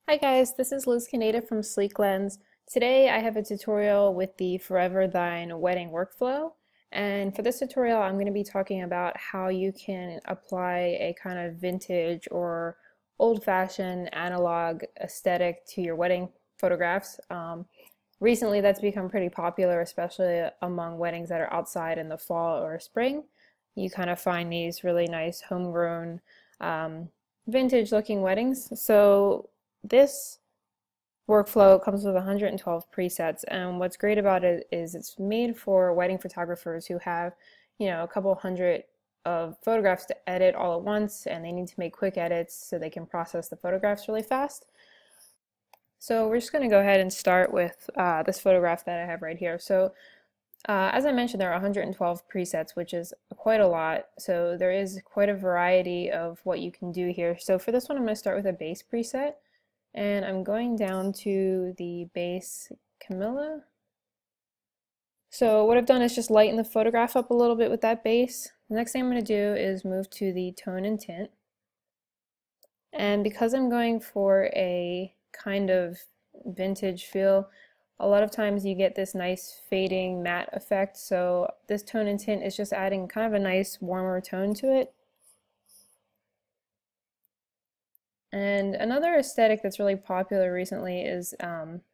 Hi guys, this is Liz Kaneda from Sleek Lens. Today I have a tutorial with the Forever Thine wedding workflow, and for this tutorial I'm going to be talking about how you can apply a kind of vintage or old-fashioned analog aesthetic to your wedding photographs. Recently that's become pretty popular, especially among weddings that are outside in the fall or spring. You kind of find these really nice homegrown vintage looking weddings. So this workflow comes with 112 presets, and what's great about it is it's made for wedding photographers who have, a couple hundred of photographs to edit all at once, and they need to make quick edits so they can process the photographs really fast. So we're just going to go ahead and start with this photograph that I have right here. So as I mentioned, there are 112 presets, which is quite a lot. So there is quite a variety of what you can do here. So for this one, I'm going to start with a base preset. And I'm going down to the base Camilla. So what I've done is just lighten the photograph up a little bit with that base. The next thing I'm going to do is move to the tone and tint. And because I'm going for a kind of vintage feel, a lot of times you get this nice fading matte effect. So this tone and tint is just adding kind of a nice warmer tone to it. And another aesthetic that's really popular recently is,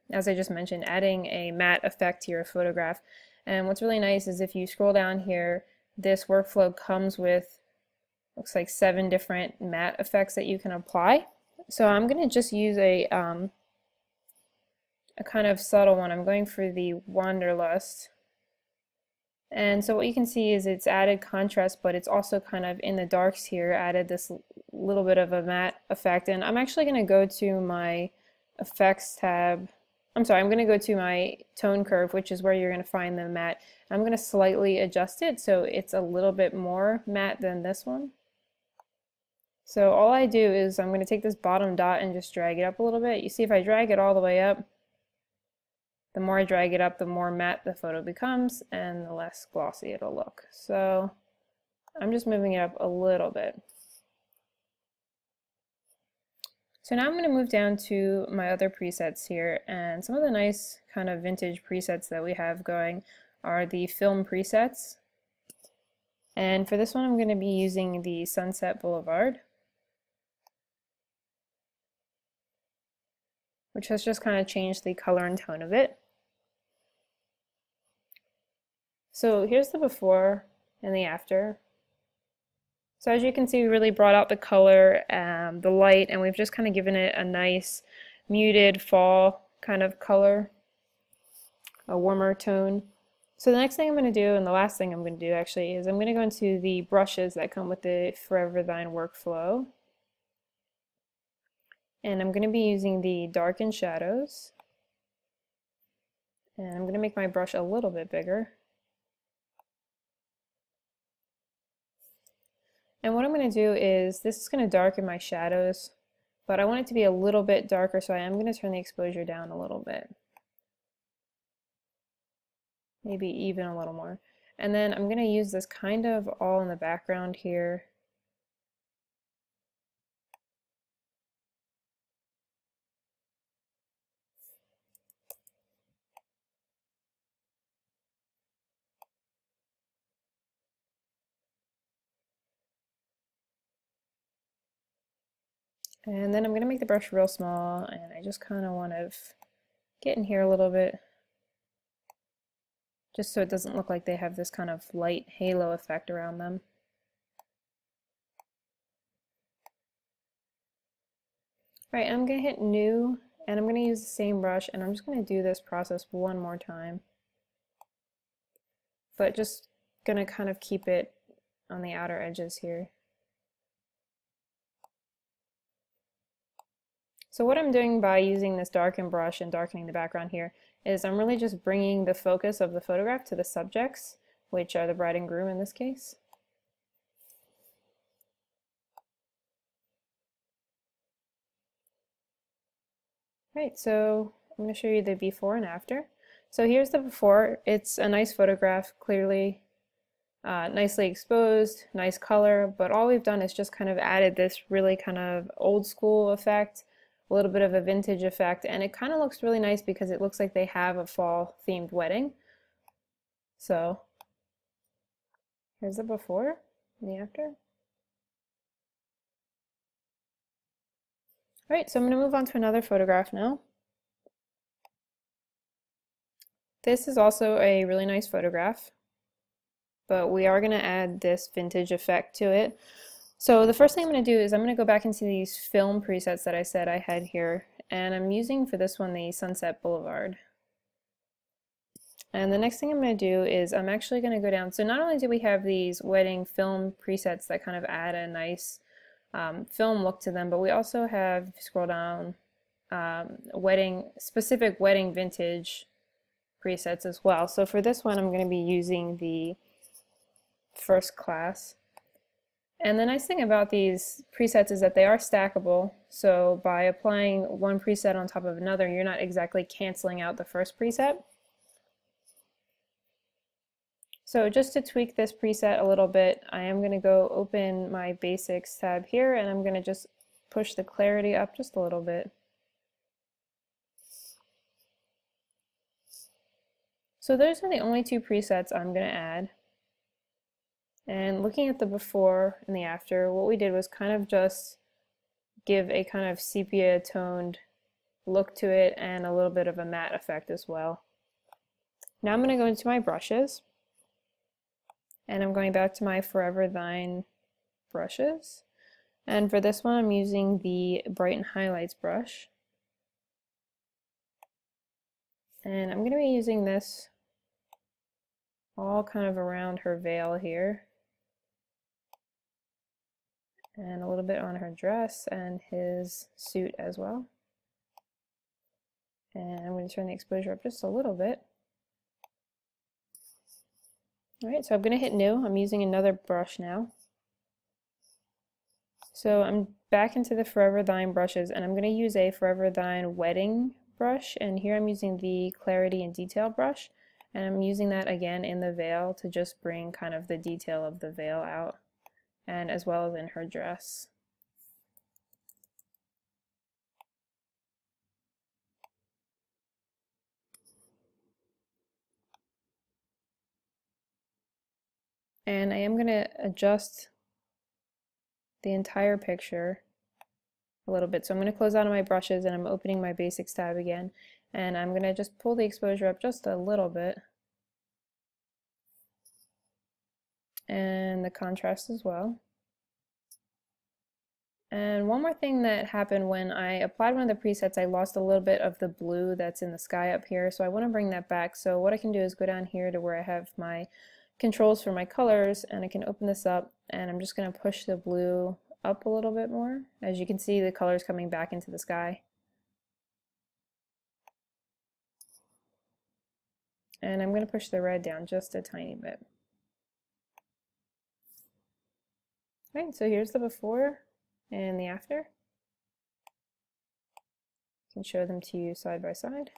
as I just mentioned, adding a matte effect to your photograph. And what's really nice is if you scroll down here, this workflow comes with, looks like 7 different matte effects that you can apply. So I'm going to just use a kind of subtle one. I'm going for the Wanderlust. And so what you can see is it's added contrast, but it's also kind of in the darks here, added this little bit of a matte effect. And I'm actually going to go to my effects tab. I'm going to go to my tone curve, which is where you're going to find the matte. I'm going to slightly adjust it so it's a little bit more matte than this one. So all I do is I'm going to take this bottom dot and just drag it up a little bit. You see if I drag it all the way up, the more I drag it up, the more matte the photo becomes and the less glossy it'll look. So I'm just moving it up a little bit. So now I'm going to move down to my other presets here, and some of the nice kind of vintage presets that we have going are the film presets. And for this one I'm going to be using the Sunset Boulevard, which has just kind of changed the color and tone of it. So here's the before and the after. So as you can see, we really brought out the color, the light, and we've just kind of given it a nice muted fall kind of color, a warmer tone. So the next thing I'm going to do, and the last thing I'm going to do actually, is I'm going to go into the brushes that come with the Forever Thine workflow. And I'm going to be using the Darken Shadows. And I'm going to make my brush a little bit bigger. And what I'm going to do is, this is going to darken my shadows, but I want it to be a little bit darker, so I am going to turn the exposure down a little bit. Maybe even a little more. And then I'm going to use this kind of all in the background here. And then I'm going to make the brush real small, and I just kind of want to get in here a little bit, just so it doesn't look like they have this kind of light halo effect around them. Alright, I'm going to hit New, and I'm going to use the same brush, and I'm just going to do this process one more time. But just going to kind of keep it on the outer edges here. So what I'm doing by using this darken brush and darkening the background here is I'm really just bringing the focus of the photograph to the subjects, which are the bride and groom in this case. Right, so I'm going to show you the before and after. So here's the before. It's a nice photograph, clearly nicely exposed, nice color, but all we've done is just kind of added this really kind of old school effect a little bit of a vintage effect, and it kind of looks really nice because it looks like they have a fall themed wedding. So here's the before and the after. Alright, so I'm going to move on to another photograph now. This is also a really nice photograph, but we are going to add this vintage effect to it. So the first thing I'm going to do is I'm going to go back into these film presets that I said I had here, and I'm using for this one the Sunset Boulevard. And the next thing I'm going to do is I'm actually going to go down. So not only do we have these wedding film presets that kind of add a nice film look to them, but we also have, if you scroll down, specific wedding vintage presets as well. So for this one I'm going to be using the first class. And the nice thing about these presets is that they are stackable, so by applying one preset on top of another, you're not exactly canceling out the first preset. So just to tweak this preset a little bit, I am going to go open my Basics tab here, and I'm going to just push the clarity up just a little bit. So those are the only two presets I'm going to add. And looking at the before and the after, what we did was kind of just give a kind of sepia toned look to it and a little bit of a matte effect as well. Now I'm going to go into my brushes, and I'm going back to my Forever Thine brushes. And for this one I'm using the Brighten Highlights brush. And I'm going to be using this all kind of around her veil here, and a little bit on her dress and his suit as well. And I'm going to turn the exposure up just a little bit. Alright, so I'm going to hit new. I'm using another brush now. So I'm back into the Forever Thine brushes, and I'm going to use a Forever Thine Wedding brush, and here I'm using the Clarity and Detail brush, and I'm using that again in the veil to just bring kind of the detail of the veil out, and as well as in her dress. And I am going to adjust the entire picture a little bit. So I'm going to close out of my brushes, and I'm opening my Basics tab again, and I'm going to just pull the exposure up just a little bit, and the contrast as well. And one more thing that happened when I applied one of the presets, I lost a little bit of the blue that's in the sky up here, so I want to bring that back. So what I can do is go down here to where I have my controls for my colors, and I can open this up, and I'm just going to push the blue up a little bit more. As you can see, the colors coming back into the sky. And I'm going to push the red down just a tiny bit. Alright, so here's the before and the after. I can show them to you side by side.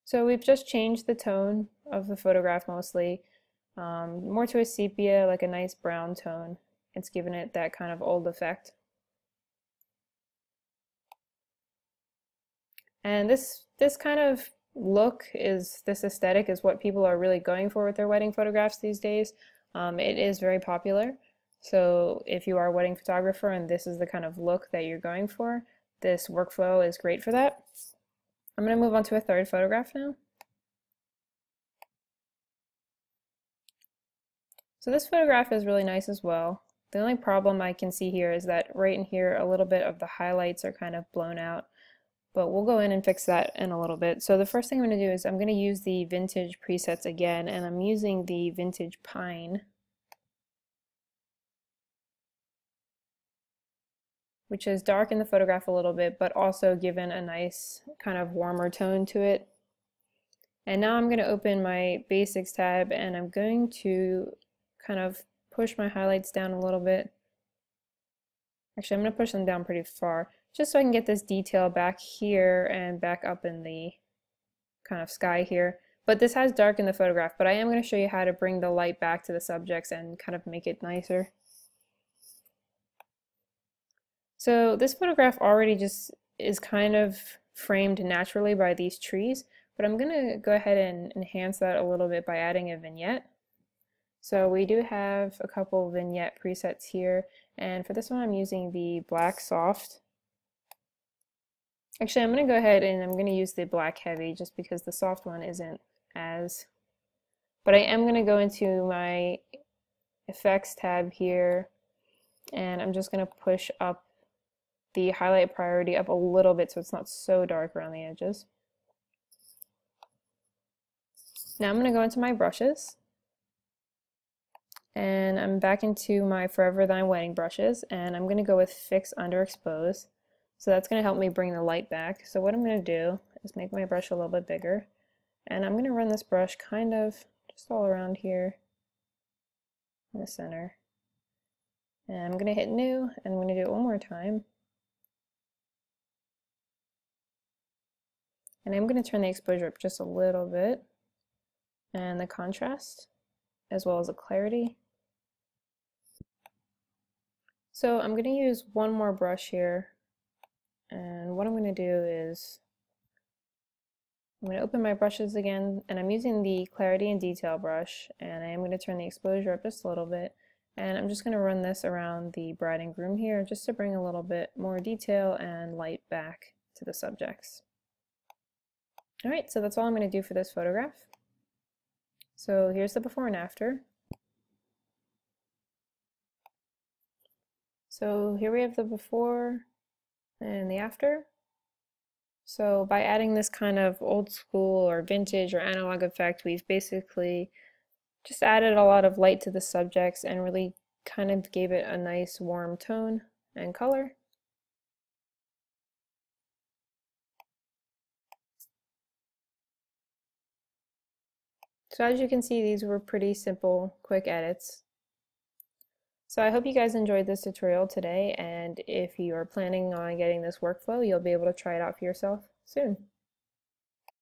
So we've just changed the tone of the photograph mostly, more to a sepia, like a nice brown tone. It's given it that kind of old effect. And this kind of look this aesthetic is what people are really going for with their wedding photographs these days. It is very popular. So if you are a wedding photographer and this is the kind of look that you're going for, this workflow is great for that. I'm going to move on to a third photograph now. So this photograph is really nice as well. The only problem I can see here is that right in here a little bit of the highlights are kind of blown out, but we'll go in and fix that in a little bit. So the first thing I'm going to do is I'm going to use the vintage presets again, and I'm using the Vintage Pine, which is dark in the photograph a little bit, but also given a nice kind of warmer tone to it. And now I'm going to open my Basics tab, and I'm going to kind of push my highlights down a little bit. Actually, I'm going to push them down pretty far, just so I can get this detail back here and back up in the kind of sky here. But this has dark in the photograph, but I am going to show you how to bring the light back to the subjects and kind of make it nicer. So this photograph already just is kind of framed naturally by these trees, but I'm going to go ahead and enhance that a little bit by adding a vignette. So we do have a couple vignette presets here, and for this one I'm using the black soft. Actually, I'm going to go ahead and I'm going to use the black heavy just because the soft one isn't as, but I am going to go into my effects tab here, and I'm just going to push up the highlight priority up a little bit so it's not so dark around the edges. Now I'm going to go into my brushes, and I'm back into my Forever Thine Wedding brushes, and I'm going to go with Fix Underexpose. So that's going to help me bring the light back. So what I'm going to do is make my brush a little bit bigger, and I'm going to run this brush kind of just all around here in the center. And I'm going to hit New, and I'm going to do it one more time. And I'm going to turn the exposure up just a little bit, and the contrast, as well as the clarity. So I'm going to use one more brush here, and what I'm going to do is I'm going to open my brushes again, and I'm using the clarity and detail brush, and I am going to turn the exposure up just a little bit, and I'm just going to run this around the bride and groom here just to bring a little bit more detail and light back to the subjects. Alright, so that's all I'm going to do for this photograph. So here's the before and after. So here we have the before and the after. So by adding this kind of old school or vintage or analog effect, we've basically just added a lot of light to the subjects and really kind of gave it a nice warm tone and color. So as you can see, these were pretty simple, quick edits. So I hope you guys enjoyed this tutorial today, and if you are planning on getting this workflow, you'll be able to try it out for yourself soon.